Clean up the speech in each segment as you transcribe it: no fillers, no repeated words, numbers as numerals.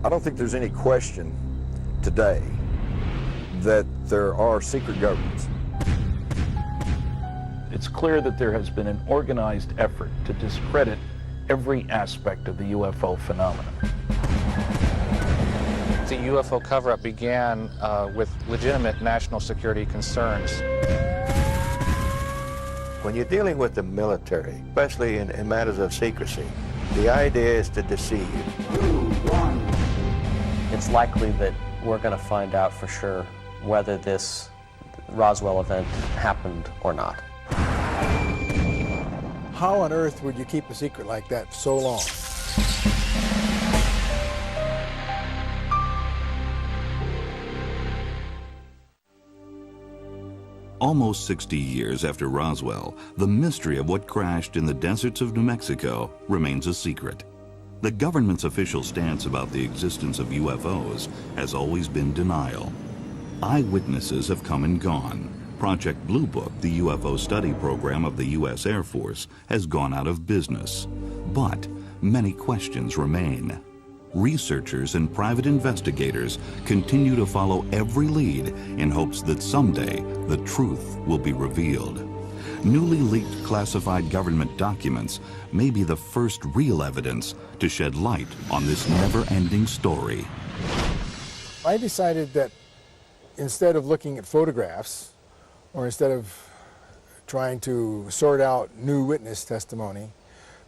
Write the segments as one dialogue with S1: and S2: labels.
S1: I don't think there's any question today that there are secret governments.
S2: It's clear that there has been an organized effort to discredit every aspect of the UFO phenomenon.
S3: The UFO cover-up began with legitimate national security concerns.
S4: When you're dealing with the military, especially in matters of secrecy, the idea is to deceive.
S5: It's likely that we're going to find out for sure whether this Roswell event happened or not.
S6: How on earth would you keep a secret like that for so long?
S7: Almost 60 years after Roswell, the mystery of what crashed in the deserts of New Mexico remains a secret. The government's official stance about the existence of UFOs has always been denial. Eyewitnesses have come and gone. Project Blue Book, the UFO study program of the U.S. Air Force, has gone out of business. But many questions remain. Researchers and private investigators continue to follow every lead in hopes that someday the truth will be revealed. Newly leaked classified government documents may be the first real evidence to shed light on this never-ending story.
S6: I decided that instead of looking at photographs, or instead of trying to sort out new witness testimony,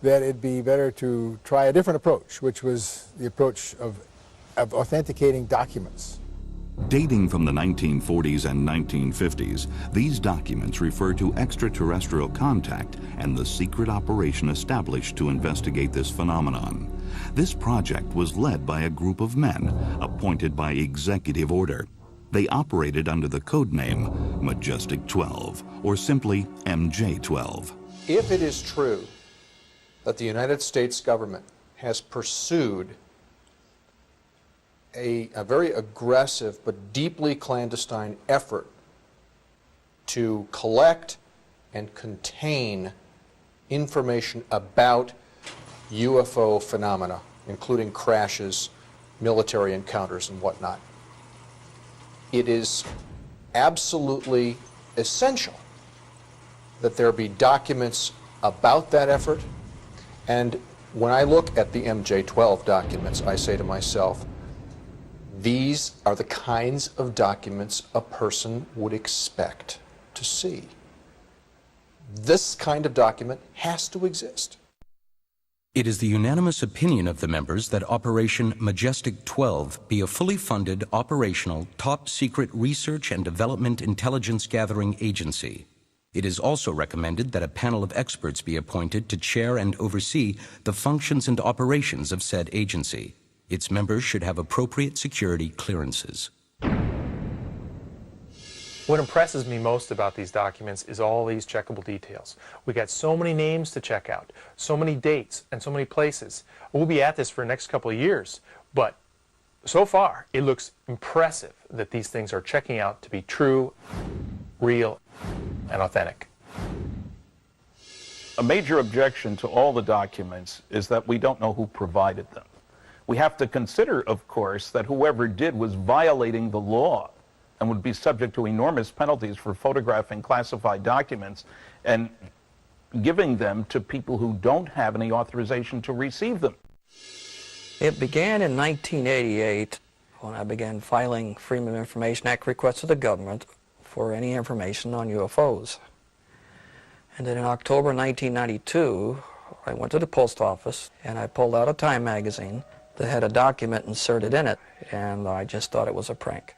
S6: that it'd be better to try a different approach, which was the approach of authenticating documents.
S7: Dating from the 1940s and 1950s, these documents refer to extraterrestrial contact and the secret operation established to investigate this phenomenon. This project was led by a group of men appointed by executive order. They operated under the code name Majestic 12, or simply MJ-12.
S8: If it is true that the United States government has pursued a very aggressive but deeply clandestine effort to collect and contain information about UFO phenomena, including crashes, military encounters, and whatnot, it is absolutely essential that there be documents about that effort. And when I look at the MJ-12 documents, I say to myself, these are the kinds of documents a person would expect to see. This kind of document has to exist.
S9: It is the unanimous opinion of the members that Operation Majestic 12 be a fully funded, operational, top-secret research and development intelligence gathering agency. It is also recommended that a panel of experts be appointed to chair and oversee the functions and operations of said agency. Its members should have appropriate security clearances.
S3: What impresses me most about these documents is all these checkable details. We got so many names to check out, so many dates, and so many places. We'll be at this for the next couple of years, but so far it looks impressive that these things are checking out to be true, real, and authentic.
S2: A major objection to all the documents is that we don't know who provided them. We have to consider, of course, that whoever did was violating the law and would be subject to enormous penalties for photographing classified documents and giving them to people who don't have any authorization to receive them.
S10: It began in 1988 when I began filing Freedom of Information Act requests to the government for any information on UFOs. And then in October 1992, I went to the post office and I pulled out a Time magazine that had a document inserted in it, and I just thought it was a prank.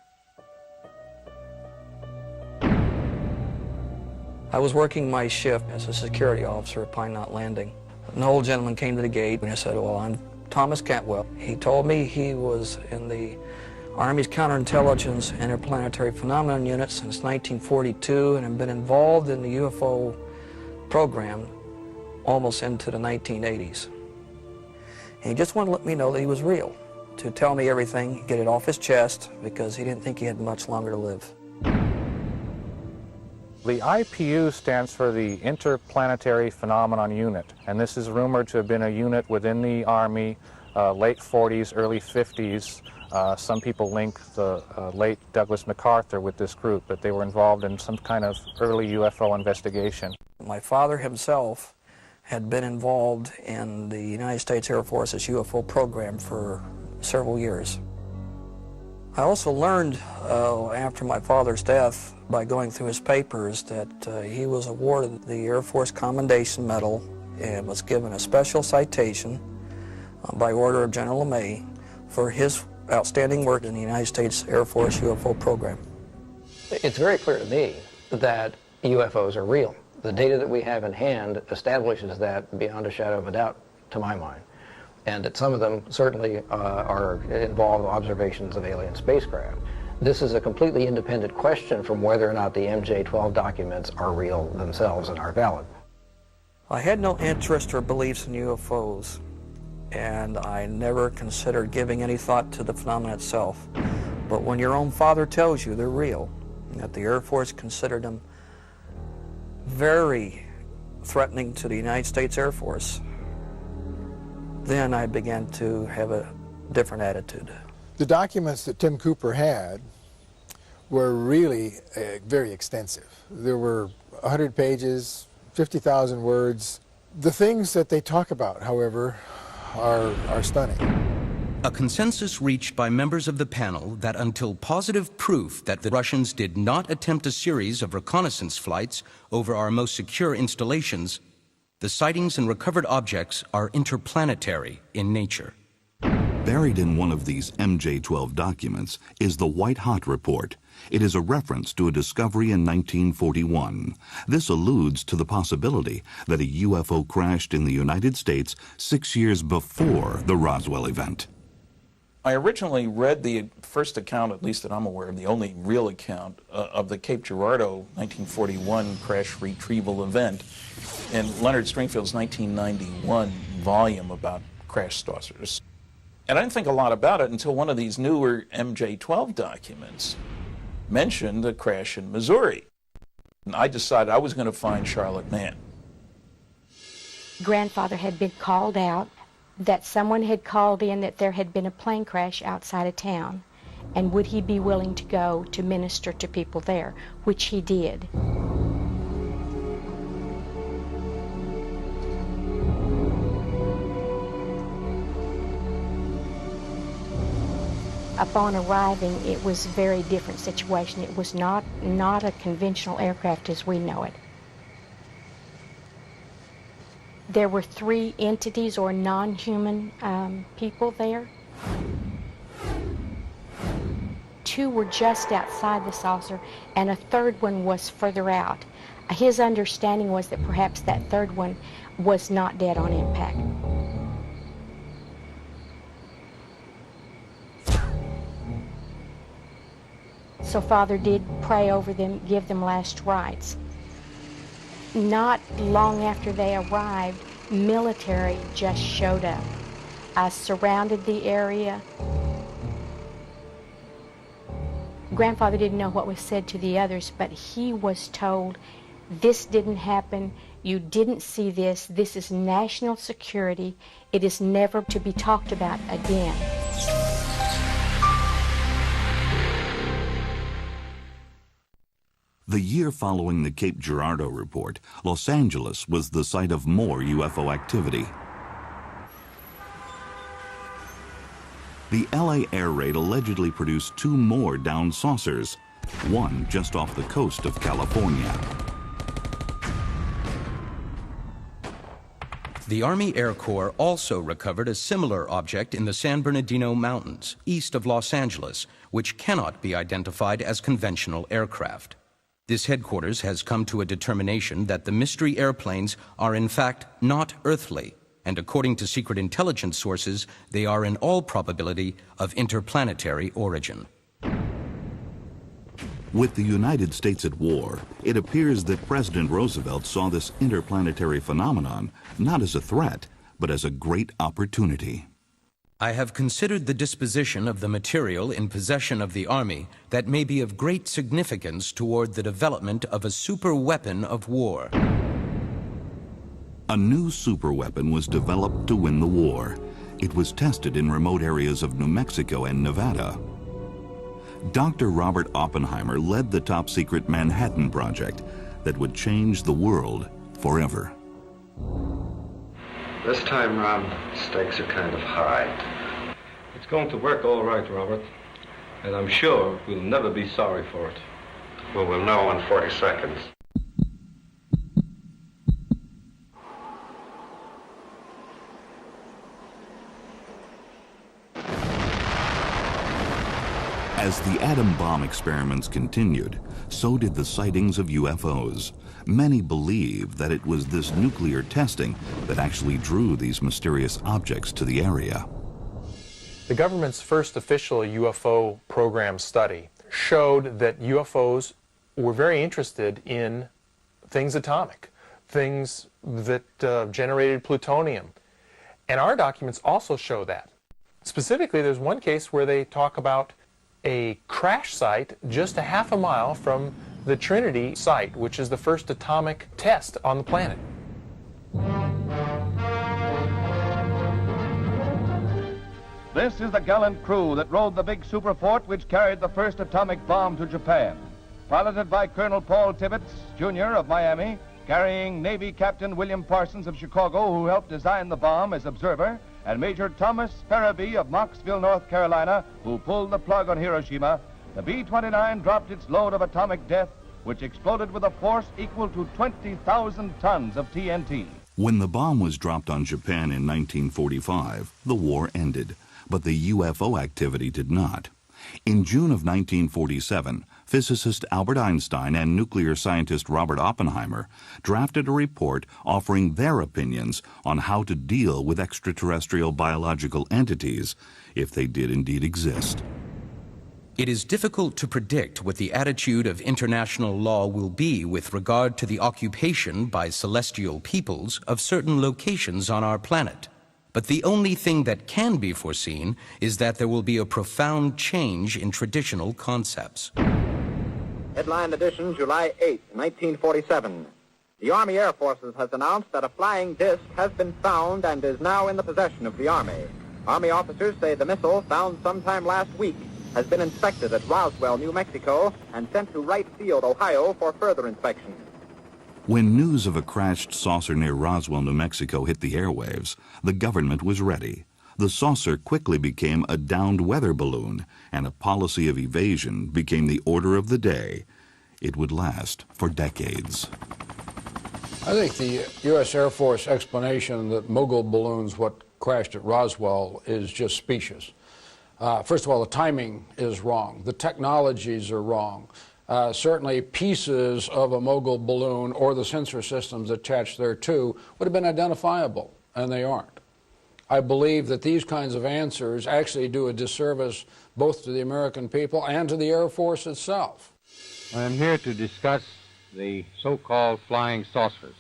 S10: I was working my shift as a security officer at Pine Knot Landing. An old gentleman came to the gate and I said, well, I'm Thomas Cantwell. He told me he was in the Army's Counterintelligence Interplanetary Phenomenon Unit since 1942 and had been involved in the UFO program almost into the 1980s. And he just wanted to let me know that he was real, to tell me everything, get it off his chest, because he didn't think he had much longer to live.
S3: The IPU stands for the Interplanetary Phenomenon Unit, and this is rumored to have been a unit within the Army
S11: late 40s, early 50s. Some people link the late Douglas MacArthur with this group, that they were involved in some kind of early UFO investigation.
S10: My father himself had been involved in the United States Air Force's UFO program for several years. I also learned after my father's death, by going through his papers, that he was awarded the Air Force Commendation Medal and was given a special citation by order of General LeMay for his outstanding work in the United States Air Force UFO program.
S12: It's very clear to me that UFOs are real. The data that we have in hand establishes that beyond a shadow of a doubt, to my mind. And that some of them certainly involve observations of alien spacecraft. This is a completely independent question from whether or not the MJ-12 documents are real themselves and are valid.
S10: I had no interest or beliefs in UFOs, and I never considered giving any thought to the phenomenon itself. But when your own father tells you they're real, that the Air Force considered them very threatening to the United States Air Force, then I began to have a different attitude.
S6: The documents that Tim Cooper had were really very extensive. There were 100 pages, 50,000 words. The things that they talk about, however, are stunning.
S9: A consensus reached by members of the panel that until positive proof that the Russians did not attempt a series of reconnaissance flights over our most secure installations, the sightings and recovered objects are interplanetary in nature.
S7: Buried in one of these MJ-12 documents is the White Hot Report. It is a reference to a discovery in 1941. This alludes to the possibility that a UFO crashed in the United States 6 years before the Roswell event.
S2: I originally read the first account, at least that I'm aware of, the only real account of the Cape Girardeau 1941 crash retrieval event in Leonard Stringfield's 1991 volume about crash saucers. And I didn't think a lot about it until one of these newer MJ-12 documents mentioned the crash in Missouri. And I decided I was going to find Charlotte Mann.
S13: Grandfather had been called out, that someone had called in that there had been a plane crash outside of town, and would he be willing to go to minister to people there, which he did. Upon arriving, it was a very different situation. It was not a conventional aircraft as we know it. There were 3 entities or non-human people there. 2 were just outside the saucer, and a 3rd one was further out. His understanding was that perhaps that 3rd one was not dead on impact. So Father did pray over them, give them last rites. Not long after they arrived, military just showed up. I surrounded the area. Grandfather didn't know what was said to the others, but he was told, this didn't happen, you didn't see this, this is national security, it is never to be talked about again.
S7: The year following the Cape Girardeau report, Los Angeles was the site of more UFO activity. The LA air raid allegedly produced 2 more downed saucers, one just off the coast of California.
S9: The Army Air Corps also recovered a similar object in the San Bernardino Mountains, east of Los Angeles, which cannot be identified as conventional aircraft. This headquarters has come to a determination that the mystery airplanes are in fact not earthly, and according to secret intelligence sources, they are in all probability of interplanetary origin.
S7: With the United States at war, it appears that President Roosevelt saw this interplanetary phenomenon not as a threat, but as a great opportunity.
S9: I have considered the disposition of the material in possession of the Army that may be of great significance toward the development of a superweapon of war.
S7: A new superweapon was developed to win the war. It was tested in remote areas of New Mexico and Nevada. Dr. Robert Oppenheimer led the top-secret Manhattan Project that would change the world forever.
S14: This time round, stakes are kind of high.
S15: It's going to work all right, Robert. And I'm sure we'll never be sorry for it.
S14: Well, we'll know in 40 seconds.
S7: As the atom bomb experiments continued, so did the sightings of UFOs. Many believe that it was this nuclear testing that actually drew these mysterious objects to the area.
S3: The government's first official UFO program study showed that UFOs were very interested in things atomic, things that generated plutonium. And our documents also show that. Specifically, there's one case where they talk about a crash site just a half a mile from the Trinity site, which is the first atomic test on the planet.
S16: This is the gallant crew that rode the big superfort which carried the first atomic bomb to Japan. Piloted by Colonel Paul Tibbets, Jr. of Miami, carrying Navy Captain William Parsons of Chicago, who helped design the bomb as observer, and Major Thomas Farabee of Knoxville, North Carolina, who pulled the plug on Hiroshima, the B-29 dropped its load of atomic death, which exploded with a force equal to 20,000 tons of TNT.
S7: When the bomb was dropped on Japan in 1945, the war ended, but the UFO activity did not. In June of 1947, physicist Albert Einstein and nuclear scientist Robert Oppenheimer drafted a report offering their opinions on how to deal with extraterrestrial biological entities, if they did indeed exist.
S9: It is difficult to predict what the attitude of international law will be with regard to the occupation by celestial peoples of certain locations on our planet. But the only thing that can be foreseen is that there will be a profound change in traditional concepts.
S17: Headline edition, July 8, 1947. The Army Air Forces has announced that a flying disc has been found and is now in the possession of the Army. Army officers say the missile, found sometime last week, has been inspected at Roswell, New Mexico, and sent to Wright Field, Ohio, for further inspection.
S7: When news of a crashed saucer near Roswell, New Mexico hit the airwaves, the government was ready. The saucer quickly became a downed weather balloon, and a policy of evasion became the order of the day. It would last for decades.
S18: I think the U.S. Air Force explanation that mogul balloons, what crashed at Roswell, is just specious. First of all, the timing is wrong. The technologies are wrong. Certainly pieces of a mogul balloon or the sensor systems attached thereto would have been identifiable, and they aren't. I believe that these kinds of answers actually do a disservice both to the American people and to the Air Force itself.
S19: I'm here to discuss the so-called flying saucers.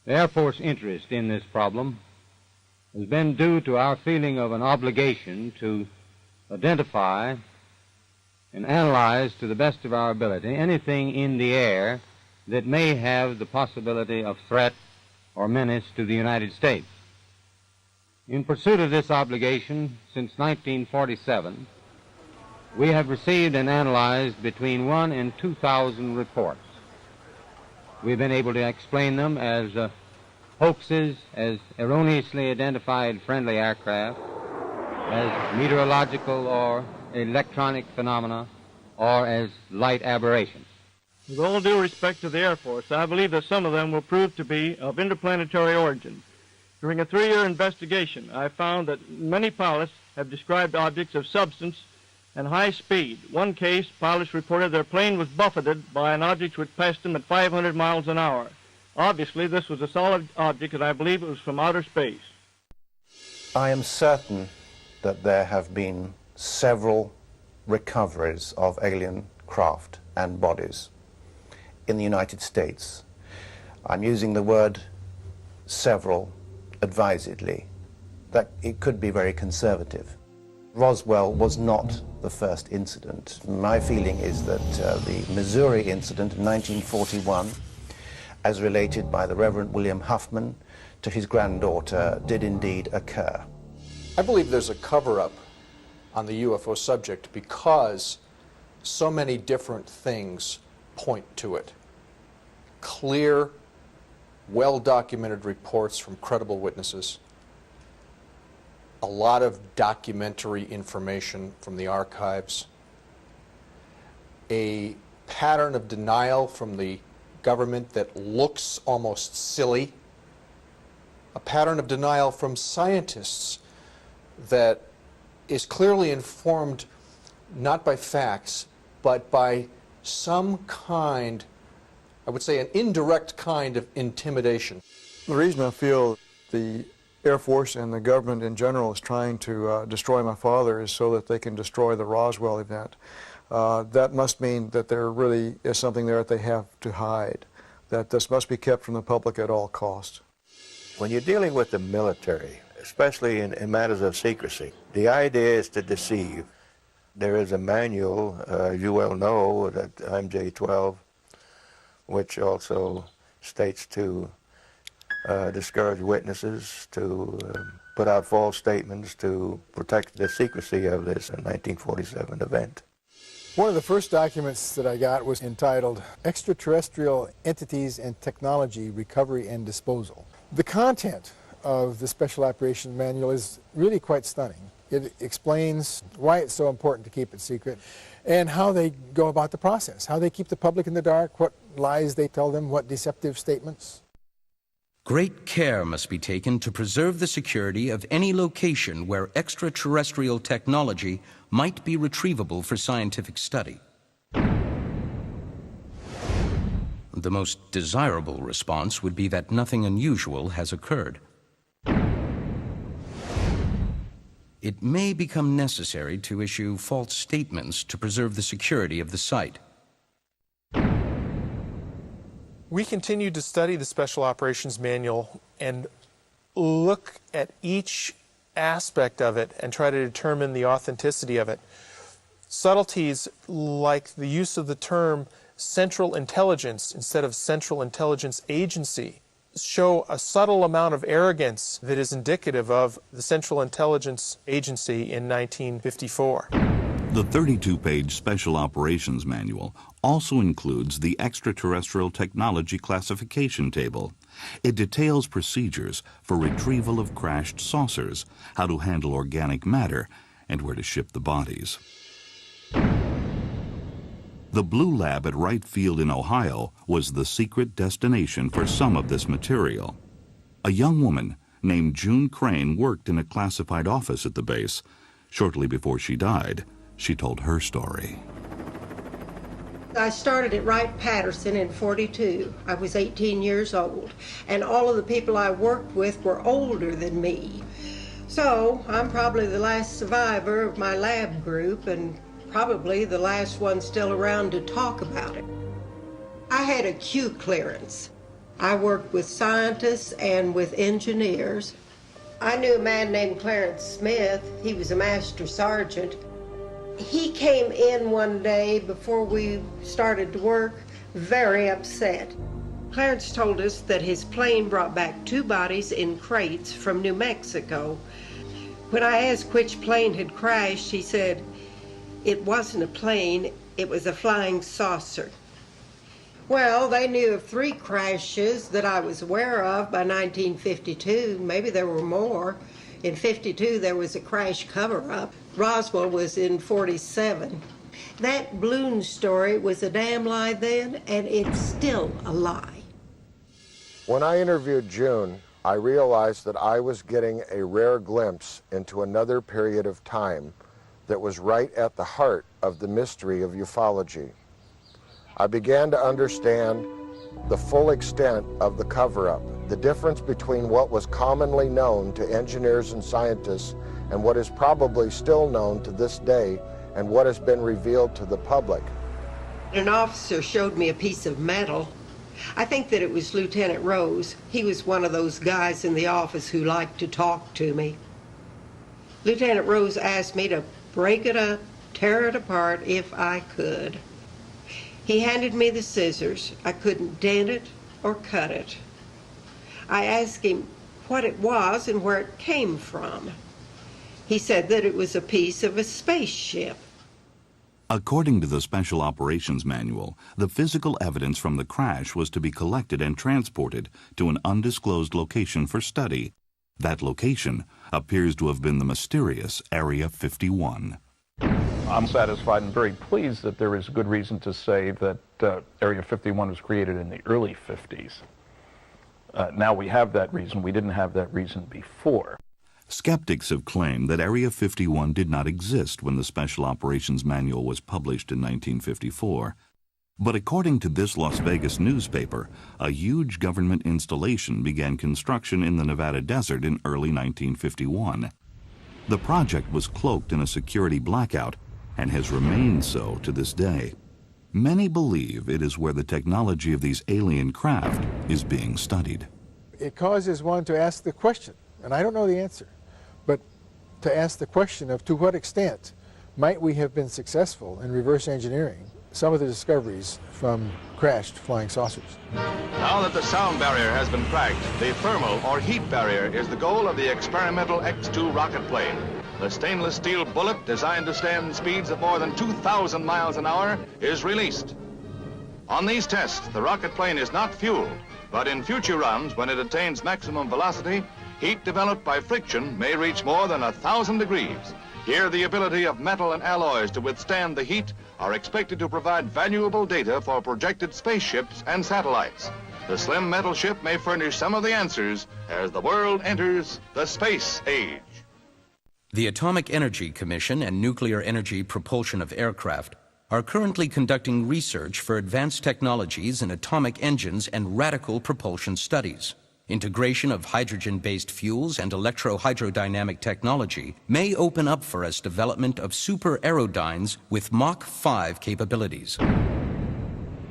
S19: The Air Force interest in this problem has been due to our feeling of an obligation to identify and analyze to the best of our ability anything in the air that may have the possibility of threat or menace to the United States. In pursuit of this obligation, since 1947, we have received and analyzed between 1,000 and 2,000 reports. We've been able to explain them as hoaxes, as erroneously identified friendly aircraft, as meteorological or electronic phenomena, or as light aberrations.
S20: With all due respect to the Air Force, I believe that some of them will prove to be of interplanetary origin. During a 3-year investigation, I found that many pilots have described objects of substance and high speed. One case, pilots reported their plane was buffeted by an object which passed them at 500 miles an hour. Obviously, this was a solid object, and I believe it was from outer space.
S21: I am certain that there have been several recoveries of alien craft and bodies in the United States. I'm using the word several advisedly, that it could be very conservative. Roswell was not the first incident. My feeling is that the Missouri incident in 1941, as related by the Reverend William Huffman to his granddaughter, did indeed occur.
S8: I believe there's a cover-up on the UFO subject because so many different things point to it. Clear, well-documented reports from credible witnesses, a lot of documentary information from the archives, a pattern of denial from the government that looks almost silly, a pattern of denial from scientists that is clearly informed not by facts, but by some kind, I would say an indirect kind of intimidation.
S1: The reason I feel the Air Force and the government in general is trying to destroy my father is so that they can destroy the Roswell event. That must mean that there really is something there that they have to hide, that this must be kept from the public at all costs.
S4: When you're dealing with the military, especially in matters of secrecy, the idea is to deceive. There is a manual, you well know, that IMJ-12, which also states to discourage witnesses, to put out false statements, to protect the secrecy of this 1947 event.
S6: One of the first documents that I got was entitled Extraterrestrial Entities and Technology Recovery and Disposal. The content of the Special Operations Manual is really quite stunning. It explains why it's so important to keep it secret and how they go about the process, how they keep the public in the dark, what lies they tell them, what deceptive statements.
S9: Great care must be taken to preserve the security of any location where extraterrestrial technology might be retrievable for scientific study. The most desirable response would be that nothing unusual has occurred. It may become necessary to issue false statements to preserve the security of the site.
S3: We continue to study the Special Operations Manual and look at each aspect of it and try to determine the authenticity of it. Subtleties like the use of the term Central Intelligence instead of Central Intelligence Agency show a subtle amount of arrogance that is indicative of the Central Intelligence Agency in 1954.
S7: The 32-page Special Operations Manual also includes the Extraterrestrial Technology Classification Table. It details procedures for retrieval of crashed saucers, how to handle organic matter, and where to ship the bodies. The Blue Lab at Wright Field in Ohio was the secret destination for some of this material. A young woman named June Crane worked in a classified office at the base. Shortly before she died, she told her story.
S22: I started at Wright-Patterson in '42. I was 18 years old, and all of the people I worked with were older than me. So I'm probably the last survivor of my lab group and probably the last one still around to talk about it. I had a Q clearance. I worked with scientists and with engineers. I knew a man named Clarence Smith. He was a master sergeant. He came in one day before we started to work, very upset. Clarence told us that his plane brought back 2 bodies in crates from New Mexico. When I asked which plane had crashed, he said, it wasn't a plane, it was a flying saucer. Well, they knew of 3 crashes that I was aware of by 1952. Maybe there were more. In '52, there was a crash cover-up. Roswell was in '47. That balloon story was a damn lie then, and it's still a lie.
S23: When I interviewed June, I realized that I was getting a rare glimpse into another period of time that was right at the heart of the mystery of ufology. I began to understand the full extent of the cover-up, the difference between what was commonly known to engineers and scientists and what is probably still known to this day and what has been revealed to the public.
S22: An officer showed me a piece of metal. I think that it was Lieutenant Rose. He was one of those guys in the office who liked to talk to me. Lieutenant Rose asked me to break it up, tear it apart if I could. He handed me the scissors. I couldn't dent it or cut it. I asked him what it was and where it came from. He said that it was a piece of a spaceship.
S7: According to the Special Operations Manual, the physical evidence from the crash was to be collected and transported to an undisclosed location for study. That location appears to have been the mysterious Area 51.
S2: I'm satisfied and very pleased that there is good reason to say that Area 51 was created in the early 50s. Now we have that reason. We didn't have that reason before.
S7: Skeptics have claimed that Area 51 did not exist when the Special Operations Manual was published in 1954. But according to this Las Vegas newspaper, a huge government installation began construction in the Nevada desert in early 1951. The project was cloaked in a security blackout and has remained so to this day. Many believe it is where the technology of these alien craft is being studied.
S6: It causes one to ask the question, and I don't know the answer, but to ask the question of to what extent might we have been successful in reverse engineering some of the discoveries from crashed flying saucers.
S16: Now that the sound barrier has been cracked, the thermal or heat barrier is the goal of the experimental X-2 rocket plane. The stainless steel bullet, designed to stand speeds of more than 2,000 miles an hour, is released. On these tests, the rocket plane is not fueled, but in future runs, when it attains maximum velocity, heat developed by friction may reach more than 1,000 degrees. Here, the ability of metal and alloys to withstand the heat are expected to provide valuable data for projected spaceships and satellites. The slim metal ship may furnish some of the answers as the world enters the space age.
S9: The Atomic Energy Commission and Nuclear Energy Propulsion of Aircraft are currently conducting research for advanced technologies in atomic engines and radical propulsion studies. Integration of hydrogen-based fuels and electro-hydrodynamic technology may open up for us development of super aerodynes with Mach 5 capabilities.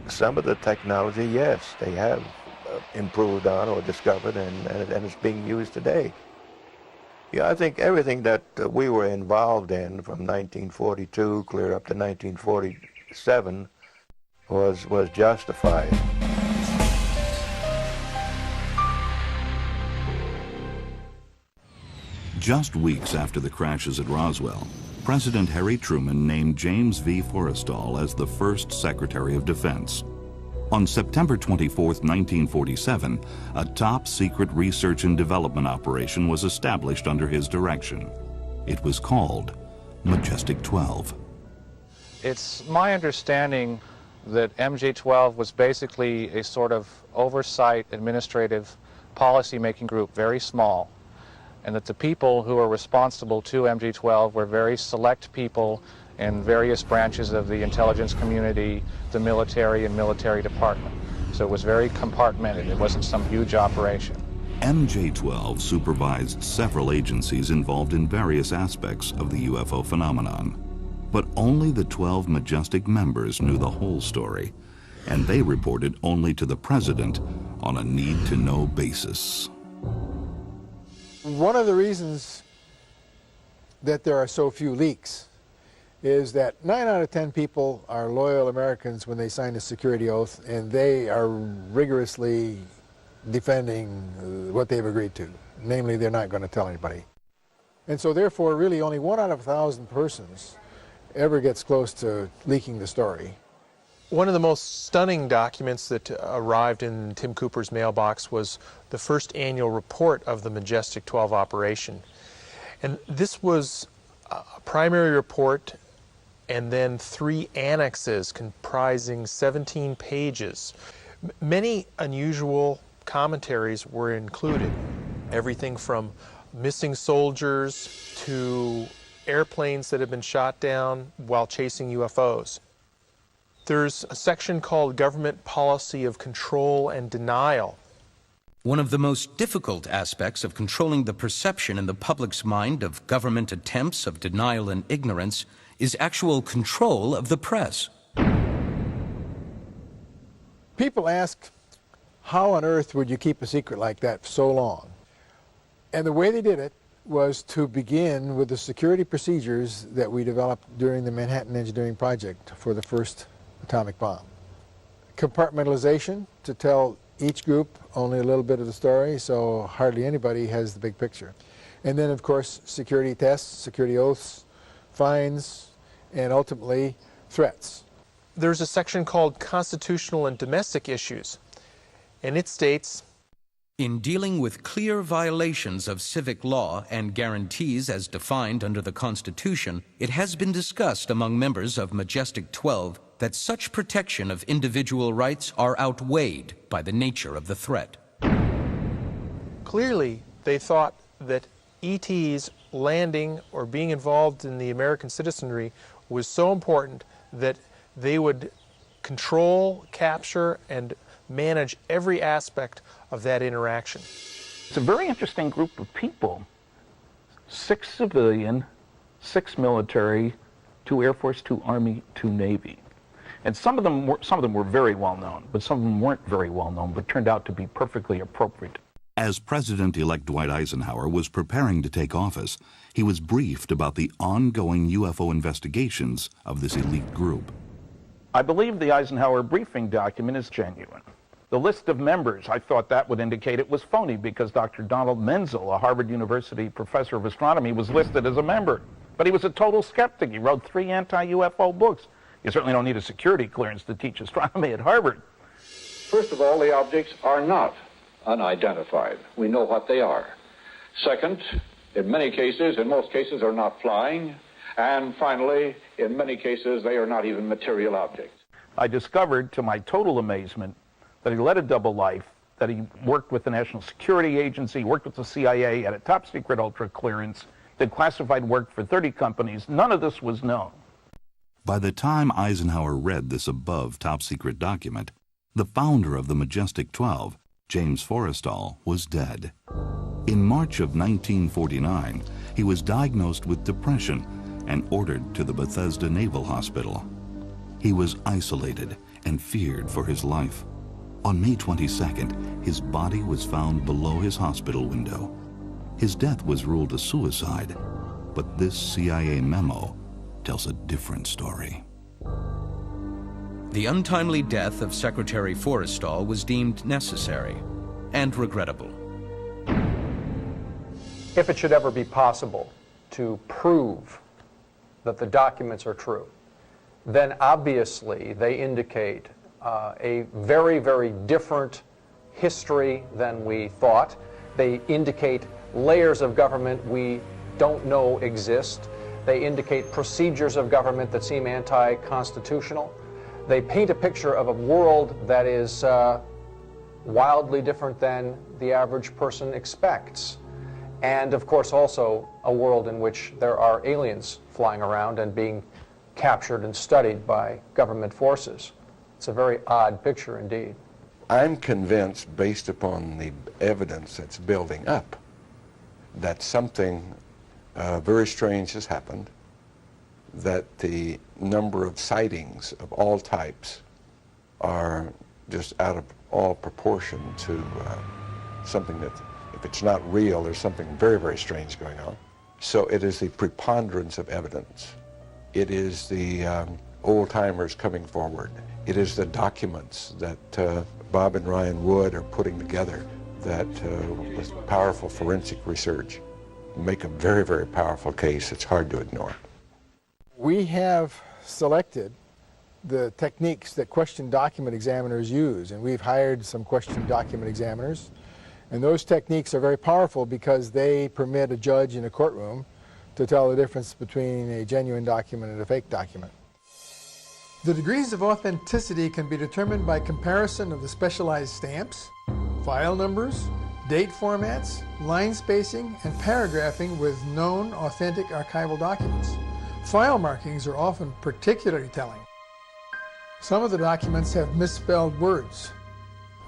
S4: Some of the technology, yes, they have improved on or discovered, and it's being used today. Yeah, I think everything that we were involved in from 1942 clear up to 1947 was justified.
S7: Just weeks after the crashes at Roswell, President Harry Truman named James V. Forrestal as the first Secretary of Defense. On September 24, 1947, a top-secret research and development operation was established under his direction. It was called Majestic 12.
S5: It's my understanding that MJ-12 was basically a sort of oversight, administrative, policy-making group, very small, and that the people who were responsible to MJ-12 were very select people in various branches of the intelligence community, the military and military department. So it was very compartmented. It wasn't some huge operation.
S7: MJ-12 supervised several agencies involved in various aspects of the UFO phenomenon. But only the 12 Majestic members knew the whole story, and they reported only to the President on a need-to-know basis.
S6: One of the reasons that there are so few leaks is that 9 out of 10 people are loyal Americans when they sign a security oath, and they are rigorously defending what they've agreed to. Namely, they're not going to tell anybody. And so therefore, really only 1 out of 1,000 persons ever gets close to leaking the story.
S3: One of the most stunning documents that arrived in Tim Cooper's mailbox was the first annual report of the Majestic 12 operation. And this was a primary report and then 3 annexes comprising 17 pages. Many unusual commentaries were included. Everything from missing soldiers to airplanes that have been shot down while chasing UFOs. There's a section called Government Policy of Control and Denial.
S9: One of the most difficult aspects of controlling the perception in the public's mind of government attempts of denial and ignorance is actual control of the press.
S6: People ask, how on earth would you keep a secret like that for so long? And the way they did it was to begin with the security procedures that we developed during the Manhattan Engineering Project for the first atomic bomb. Compartmentalization, to tell each group only a little bit of the story, so hardly anybody has the big picture. And then, of course, security tests, security oaths, fines, and ultimately threats.
S3: There's a section called Constitutional and Domestic Issues, and it states,
S9: in dealing with clear violations of civic law and guarantees as defined under the Constitution, it has been discussed among members of Majestic 12 that such protection of individual rights are outweighed by the nature of the threat.
S3: Clearly, they thought that ETs landing or being involved in the American citizenry was so important that they would control, capture, and manage every aspect of that interaction.
S2: It's a very interesting group of people. 6 civilian, 6 military, 2 Air Force, 2 Army, 2 Navy. And some of them were very well known, but some of them weren't very well known, but turned out to be perfectly appropriate.
S7: As President-elect Dwight Eisenhower was preparing to take office, he was briefed about the ongoing UFO investigations of this elite group.
S2: I believe the Eisenhower briefing document is genuine. The list of members, I thought that would indicate it was phony because Dr. Donald Menzel, a Harvard University professor of astronomy, was listed as a member. But he was a total skeptic. He wrote 3 anti-UFO books. You certainly don't need a security clearance to teach astronomy at Harvard.
S10: First of all, the objects are not unidentified. We know what they are. Second, in most cases, are not flying. And finally, in many cases, they are not even material objects.
S2: I discovered, to my total amazement, that he led a double life, that he worked with the National Security Agency, worked with the CIA, had a top secret ultra clearance, did classified work for 30 companies. None of this was known.
S7: By the time Eisenhower read this above top secret document, the founder of the Majestic 12, James Forrestal, was dead. In March of 1949, he was diagnosed with depression and ordered to the Bethesda Naval Hospital. He was isolated and feared for his life. On May 22nd, his body was found below his hospital window. His death was ruled a suicide, but this CIA memo tells a different story.
S9: The untimely death of Secretary Forrestal was deemed necessary and regrettable.
S8: If it should ever be possible to prove that the documents are true, then obviously they indicate a very, very different history than we thought. They indicate layers of government we don't know exist. They indicate procedures of government that seem anti-constitutional. They paint a picture of a world that is wildly different than the average person expects. And of course also a world in which there are aliens flying around and being captured and studied by government forces. It's a very odd picture indeed.
S23: I'm convinced, based upon the evidence that's building up, that something very strange has happened, that the number of sightings of all types are just out of all proportion to something that, if it's not real, there's something very, very strange going on. So it is the preponderance of evidence. It is the old-timers coming forward. It is the documents that Bob and Ryan Wood are putting together that, with powerful forensic research, make a very, very powerful case. It's hard to ignore.
S6: We have selected the techniques that question document examiners use, and we've hired some question document examiners. And those techniques are very powerful because they permit a judge in a courtroom to tell the difference between a genuine document and a fake document. The degrees of authenticity can be determined by comparison of the specialized stamps, file numbers, date formats, line spacing, and paragraphing with known authentic archival documents. File markings are often particularly telling. Some of the documents have misspelled words.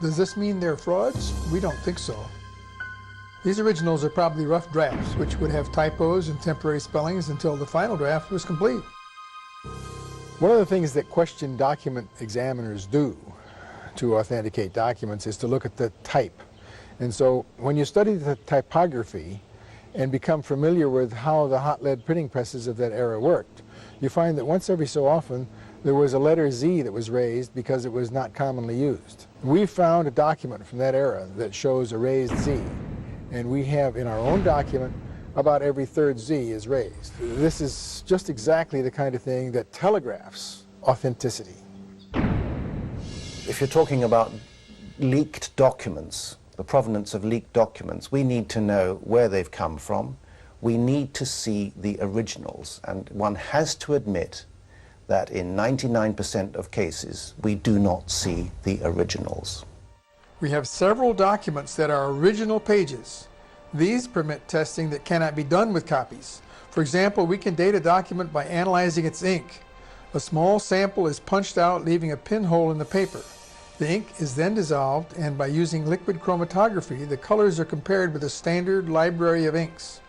S6: Does this mean they're frauds? We don't think so. These originals are probably rough drafts, which would have typos and temporary spellings until the final draft was complete. One of the things that question document examiners do to authenticate documents is to look at the type. And so when you study the typography and become familiar with how the hot lead printing presses of that era worked, you find that once every so often there was a letter Z that was raised because it was not commonly used. We found a document from that era that shows a raised Z, and we have in our own document about every third Z is raised. This is just exactly the kind of thing that telegraphs authenticity.
S21: If you're talking about leaked documents, the provenance of leaked documents, we need to know where they've come from. We need to see the originals, and one has to admit that in 99% of cases, we do not see the originals.
S11: We have several documents that are original pages. These permit testing that cannot be done with copies. For example, we can date a document by analyzing its ink. A small sample is punched out, leaving a pinhole in the paper. The ink is then dissolved, and by using liquid chromatography, the colors are compared with a standard library of inks.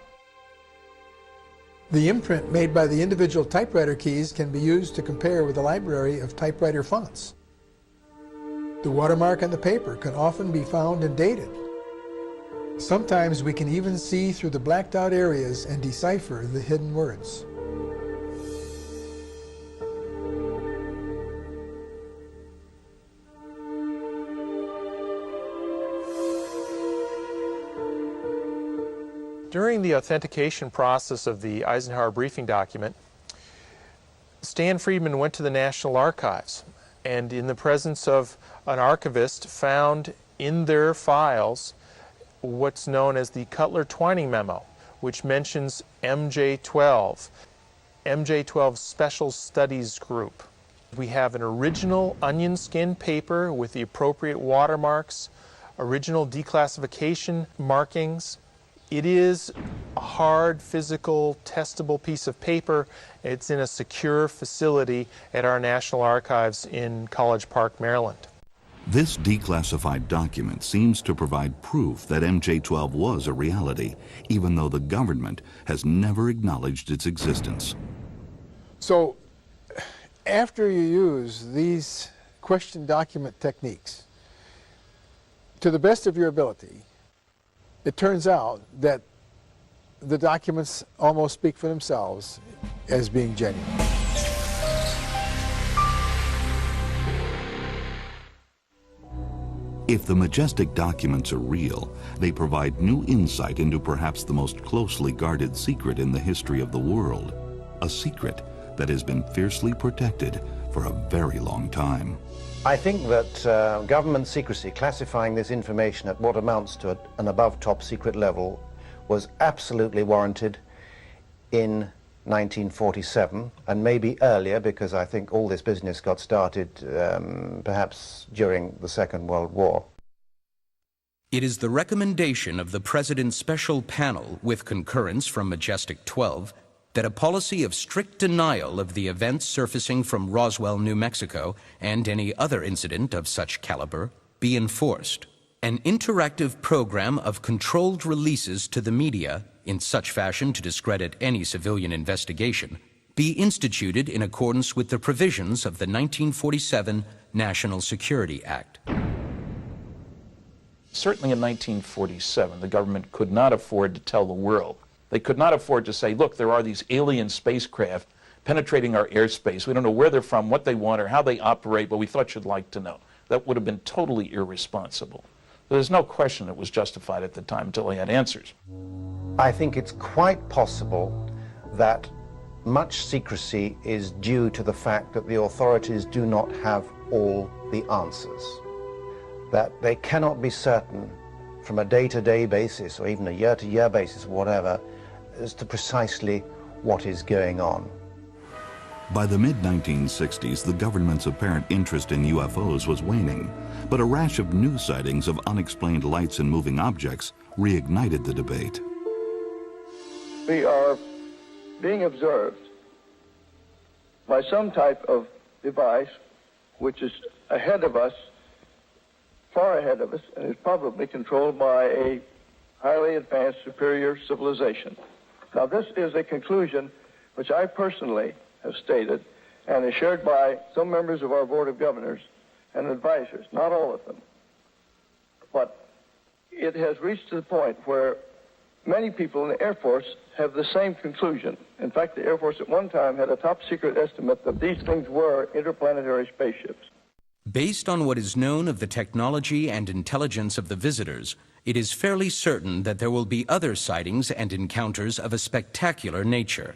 S11: The imprint made by the individual typewriter keys can be used to compare with a library of typewriter fonts. The watermark on the paper can often be found and dated. Sometimes we can even see through the blacked out areas and decipher the hidden words.
S3: During the authentication process of the Eisenhower briefing document, Stan Friedman went to the National Archives and in the presence of an archivist found in their files what's known as the Cutler-Twining Memo, which mentions MJ-12, MJ-12 Special Studies Group. We have an original onion skin paper with the appropriate watermarks, original declassification markings. It is a hard, physical, testable piece of paper. It's in a secure facility at our National Archives in College Park, Maryland.
S7: This declassified document seems to provide proof that MJ-12 was a reality, even though the government has never acknowledged its existence.
S6: So, after you use these question document techniques, to the best of your ability, it turns out that the documents almost speak for themselves as being genuine.
S7: If the majestic documents are real, they provide new insight into perhaps the most closely guarded secret in the history of the world, a secret that has been fiercely protected for a very long time.
S21: I think that government secrecy, classifying this information at what amounts to an above top secret level, was absolutely warranted in 1947, and maybe earlier, because I think all this business got started perhaps during the Second World War.
S9: It is the recommendation of the President's Special Panel, with concurrence from Majestic 12, that a policy of strict denial of the events surfacing from Roswell, New Mexico, and any other incident of such caliber be enforced. An interactive program of controlled releases to the media, in such fashion to discredit any civilian investigation, be instituted in accordance with the provisions of the 1947 National Security Act.
S2: Certainly in 1947, the government could not afford to tell the world. They could not afford to say, look, there are these alien spacecraft penetrating our airspace. We don't know where they're from, what they want, or how they operate, but we thought you'd like to know. That would have been totally irresponsible. There's no question it was justified at the time until they had answers.
S21: I think it's quite possible that much secrecy is due to the fact that the authorities do not have all the answers. That they cannot be certain from a day-to-day basis or even a year-to-year basis, whatever, as to precisely what is going on.
S7: By the mid-1960s, the government's apparent interest in UFOs was waning, but a rash of new sightings of unexplained lights and moving objects reignited the debate.
S12: We are being observed by some type of device which is ahead of us, far ahead of us, and is probably controlled by a highly advanced superior civilization. Now, this is a conclusion which I personally have stated and is shared by some members of our Board of Governors and advisors, not all of them. But it has reached to the point where many people in the Air Force have the same conclusion. In fact, the Air Force at one time had a top secret estimate that these things were interplanetary spaceships.
S9: Based on what is known of the technology and intelligence of the visitors, it is fairly certain that there will be other sightings and encounters of a spectacular nature.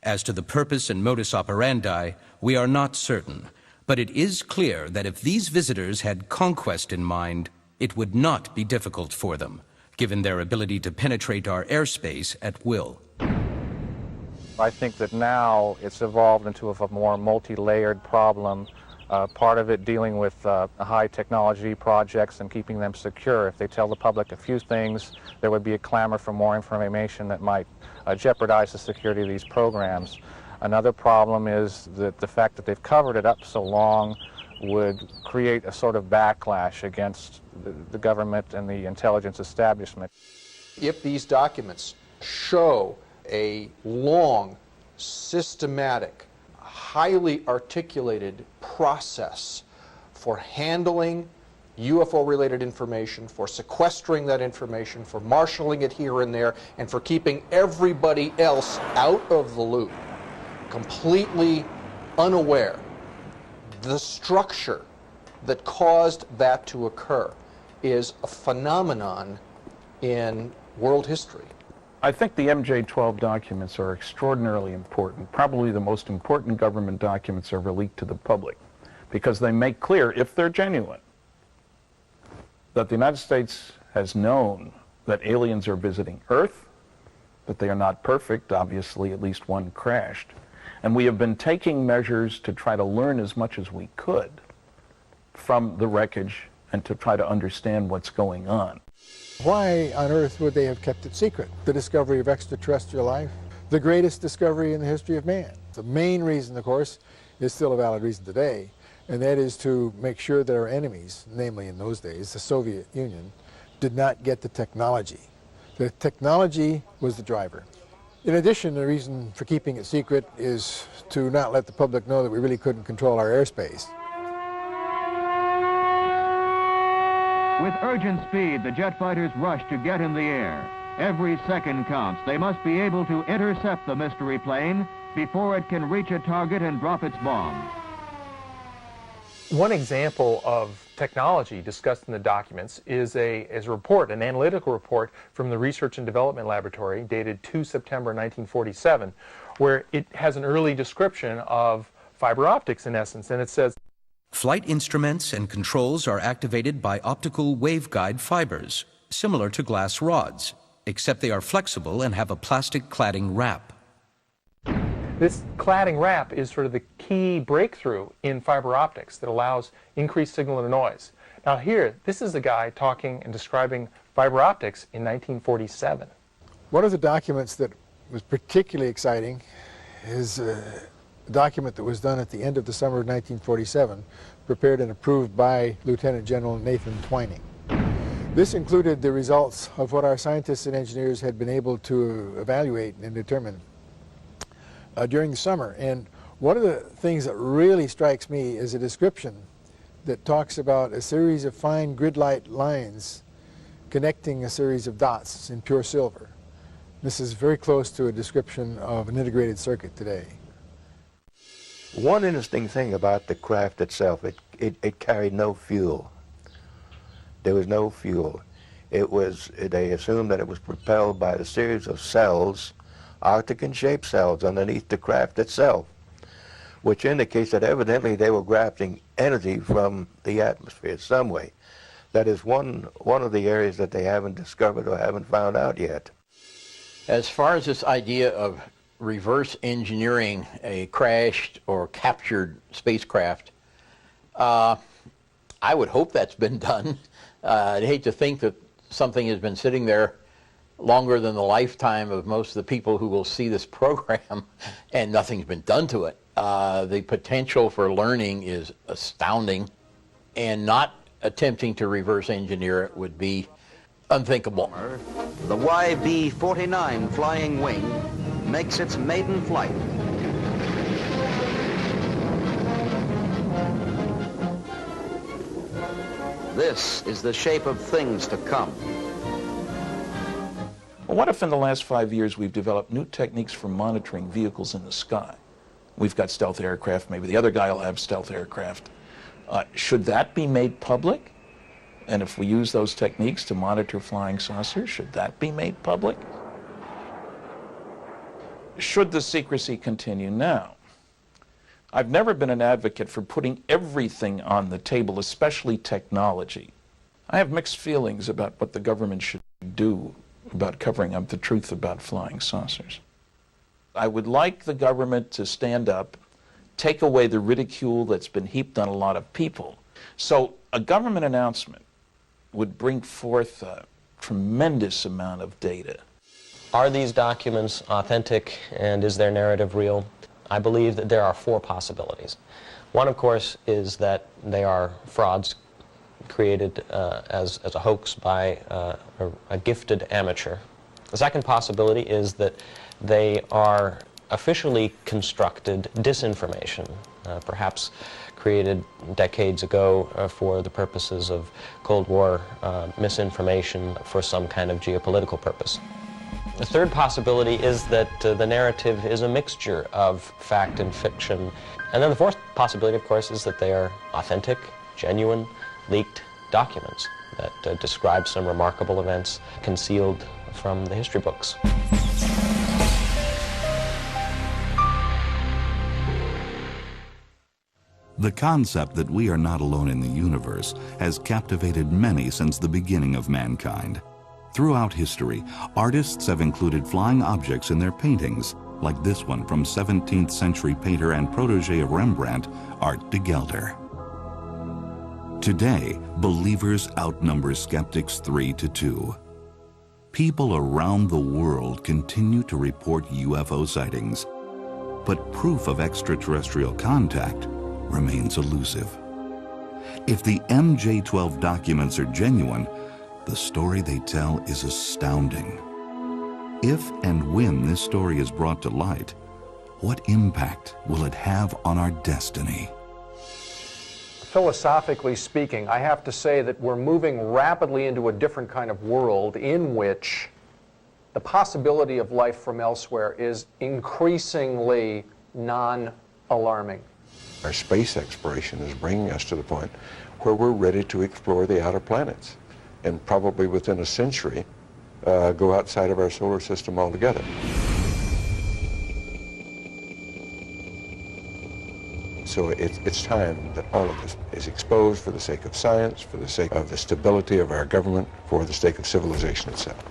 S9: As to the purpose and modus operandi, we are not certain, but it is clear that if these visitors had conquest in mind, it would not be difficult for them, given their ability to penetrate our airspace at will.
S5: I think that now it's evolved into a more multi-layered problem, part of it dealing with high technology projects and keeping them secure. If they tell the public a few things, there would be a clamor for more information that might jeopardize the security of these programs. Another problem is that the fact that they've covered it up so long would create a sort of backlash against the government and the intelligence establishment.
S8: If these documents show a long, systematic, highly articulated process for handling UFO-related information, for sequestering that information, for marshaling it here and there, and for keeping everybody else out of the loop, completely unaware, the structure that caused that to occur is a phenomenon in world history.
S2: I think the MJ-12 documents are extraordinarily important. Probably the most important government documents ever leaked to the public, because they make clear, if they're genuine, that the United States has known that aliens are visiting Earth, that they are not perfect, obviously at least one crashed, and we have been taking measures to try to learn as much as we could from the wreckage and to try to understand what's going on.
S6: Why on earth would they have kept it secret? The discovery of extraterrestrial life, the greatest discovery in the history of man. The main reason, of course, is still a valid reason today, and that is to make sure that our enemies, namely in those days, the Soviet Union, did not get the technology. The technology was the driver. In addition, the reason for keeping it secret is to not let the public know that we really couldn't control our airspace.
S16: With urgent speed, the jet fighters rush to get in the air. Every second counts. They must be able to intercept the mystery plane before it can reach a target and drop its bomb.
S3: One example of technology discussed in the documents is a report, an analytical report from the Research and Development Laboratory dated 2 September 1947, where it has an early description of fiber optics in essence, and it says,
S9: flight instruments and controls are activated by optical waveguide fibers, similar to glass rods, except they are flexible and have a plastic cladding wrap.
S3: This cladding wrap is sort of the key breakthrough in fiber optics that allows increased signal to noise. Now here, this is a guy talking and describing fiber optics in 1947.
S6: One of the documents that was particularly exciting is a document that was done at the end of the summer of 1947, prepared and approved by Lieutenant General Nathan Twining. This included the results of what our scientists and engineers had been able to evaluate and determine during the summer. And one of the things that really strikes me is a description that talks about a series of fine grid-like lines connecting a series of dots in pure silver. This is very close to a description of an integrated circuit today.
S4: One interesting thing about the craft itself, it carried no fuel. There was no fuel. They assumed that it was propelled by a series of cells, Arctic-shaped cells underneath the craft itself, which indicates that evidently they were grasping energy from the atmosphere some way. That is one of the areas that they haven't discovered or haven't found out yet.
S13: As far as this idea of reverse engineering a crashed or captured spacecraft, I would hope that's been done. I'd hate to think that something has been sitting there longer than the lifetime of most of the people who will see this program and nothing's been done to it. The potential for learning is astounding, and not attempting to reverse engineer it would be unthinkable.
S14: The YB-49 flying wing makes its maiden flight. This is the shape of things to come.
S2: Well, what if in the last 5 years we've developed new techniques for monitoring vehicles in the sky? We've got stealth aircraft, maybe the other guy will have stealth aircraft. Should that be made public? And if we use those techniques to monitor flying saucers, should that be made public? Should the secrecy continue now? I've never been an advocate for putting everything on the table, especially technology. I have mixed feelings about what the government should do about covering up the truth about flying saucers. I would like the government to stand up, take away the ridicule that's been heaped on a lot of people. So a government announcement would bring forth a tremendous amount of data.
S15: Are these documents authentic, and is their narrative real? I believe that there are four possibilities. One, of course, is that they are frauds created as a hoax by a gifted amateur. The second possibility is that they are officially constructed disinformation, perhaps created decades ago for the purposes of Cold War misinformation for some kind of geopolitical purpose. The third possibility is that the narrative is a mixture of fact and fiction. And then the fourth possibility, of course, is that they are authentic, genuine, leaked documents that describe some remarkable events concealed from the history books.
S7: The concept that we are not alone in the universe has captivated many since the beginning of mankind. Throughout history, artists have included flying objects in their paintings, like this one from 17th century painter and protege of Rembrandt, Art de Gelder. Today, believers outnumber skeptics 3-2. People around the world continue to report UFO sightings, but proof of extraterrestrial contact remains elusive. If the MJ-12 documents are genuine, the story they tell is astounding. If and when this story is brought to light, what impact will it have on our destiny?
S8: Philosophically speaking, I have to say that we're moving rapidly into a different kind of world in which the possibility of life from elsewhere is increasingly non-alarming.
S17: Our space exploration is bringing us to the point where we're ready to explore the outer planets, and probably within a century go outside of our solar system altogether. So it's time that all of this is exposed for the sake of science, for the sake of the stability of our government, for the sake of civilization itself.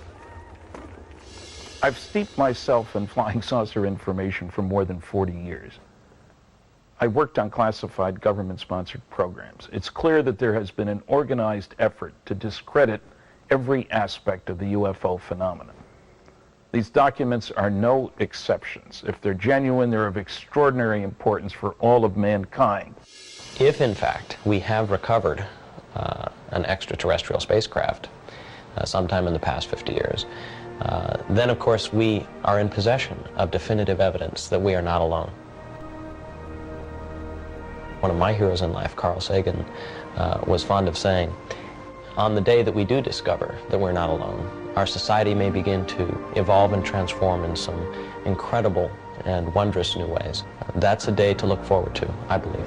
S2: I've steeped myself in flying saucer information for more than 40 years. I worked on classified government-sponsored programs. It's clear that there has been an organized effort to discredit every aspect of the UFO phenomenon. These documents are no exceptions. If they're genuine, they're of extraordinary importance for all of mankind.
S15: If, in fact, we have recovered an extraterrestrial spacecraft sometime in the past 50 years, then, of course, we are in possession of definitive evidence that we are not alone. One of my heroes in life, Carl Sagan, was fond of saying, on the day that we do discover that we're not alone, our society may begin to evolve and transform in some incredible and wondrous new ways. That's a day to look forward to, I believe.